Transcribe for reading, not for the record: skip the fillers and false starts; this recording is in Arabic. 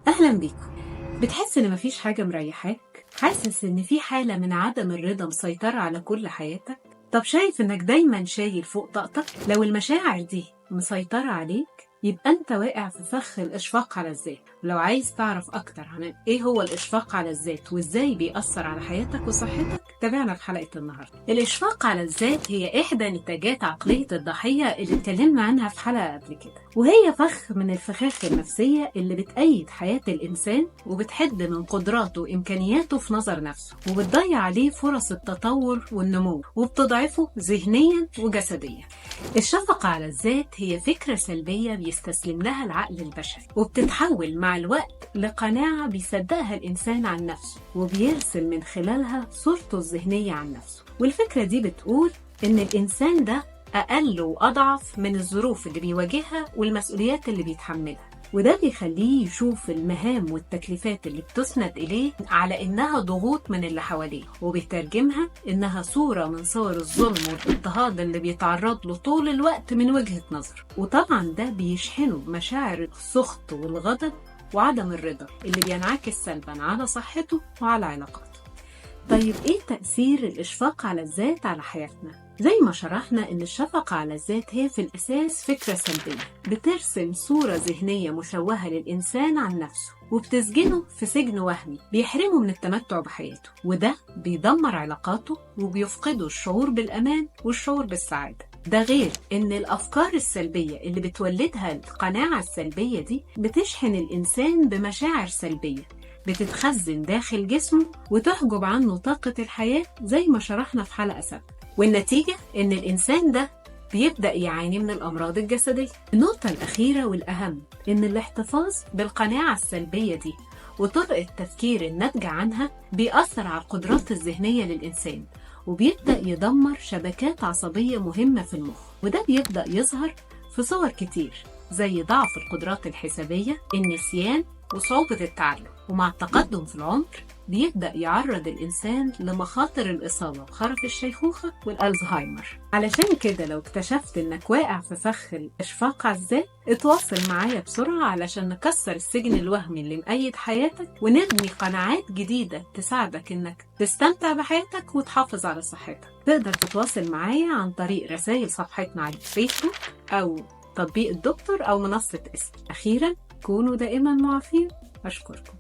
أهلا بيكم. بتحس إن مفيش حاجة مريحاك؟ حاسس إن في حالة من عدم الرضا مسيطرة على كل حياتك؟ طب شايف إنك دايما شايل فوق طاقتك؟ لو المشاعر دي مسيطرة عليك يبقى أنت واقع في فخ الإشفاق على الذات. ولو عايز تعرف أكتر عن إيه هو الإشفاق على الذات وإزاي بيأثر على حياتك وصحتك، تابعنا في حلقة النهاردة. الإشفاق على الذات هي إحدى نتاجات عقلية الضحية اللي اتكلمنا عنها في حلقة قبل كده، وهي فخ من الفخاخ النفسية اللي بتأيد حياة الإنسان وبتحد من قدراته وإمكانياته في نظر نفسه، وبتضيع عليه فرص التطور والنمو، وبتضعفه ذهنيا وجسديا. الشفقة على الذات هي فكرة سلبية بيستسلم لها العقل البشري، وبتتحول مع الوقت لقناعة بيصدقها الإنسان عن نفسه، وبيرسم من خلالها صورته الذهنية عن نفسه. والفكرة دي بتقول إن الإنسان ده أقل وأضعف من الظروف اللي بيواجهها والمسؤوليات اللي بيتحملها، وده بيخليه يشوف المهام والتكليفات اللي بتسند إليه على إنها ضغوط من اللي حواليه، وبيترجمها إنها صورة من صور الظلم والاضطهاد اللي بيتعرض له طول الوقت من وجهة نظره. وطبعا ده بيشحنه بمشاعر السخط والغضب وعدم الرضا اللي بينعكس سلبا على صحته وعلى علاقاته. طيب إيه تأثير الإشفاق على الذات على حياتنا؟ زي ما شرحنا إن الشفقة على الذات هي في الأساس فكرة سلبية بترسم صورة ذهنية مشوهة للإنسان عن نفسه، وبتسجنه في سجن وهمي بيحرمه من التمتع بحياته، وده بيدمر علاقاته وبيفقده الشعور بالأمان والشعور بالسعادة. ده غير إن الأفكار السلبية اللي بتولدها القناعة السلبية دي بتشحن الإنسان بمشاعر سلبية بتتخزن داخل جسمه وتحجب عنه طاقة الحياة زي ما شرحنا في حلقة سابقة. والنتيجة إن الإنسان ده بيبدأ يعاني من الأمراض الجسدية. النقطة الأخيرة والأهم إن الاحتفاظ بالقناعة السلبية دي وطرق التفكير الناتجة عنها بيأثر على القدرات الذهنية للإنسان، وبيبدأ يدمر شبكات عصبية مهمة في المخ، وده بيبدأ يظهر في صور كتير زي ضعف القدرات الحسابية، النسيان، وصعوبة التعلم. ومع التقدم في العمر بيبدأ يعرض الإنسان لمخاطر الإصابة بخرف الشيخوخة والألزهايمر. علشان كده لو اكتشفت إنك واقع في فخ الإشفاق على الذات، اتواصل معايا بسرعة علشان نكسر السجن الوهمي اللي مقيد حياتك ونبني قناعات جديدة تساعدك إنك تستمتع بحياتك وتحافظ على صحتك. تقدر تتواصل معايا عن طريق رسائل صفحتنا على الفيسبوك أو تطبيق الدكتور أو منصة اسم. أخيرا كونوا دائما معافين. أشكركم.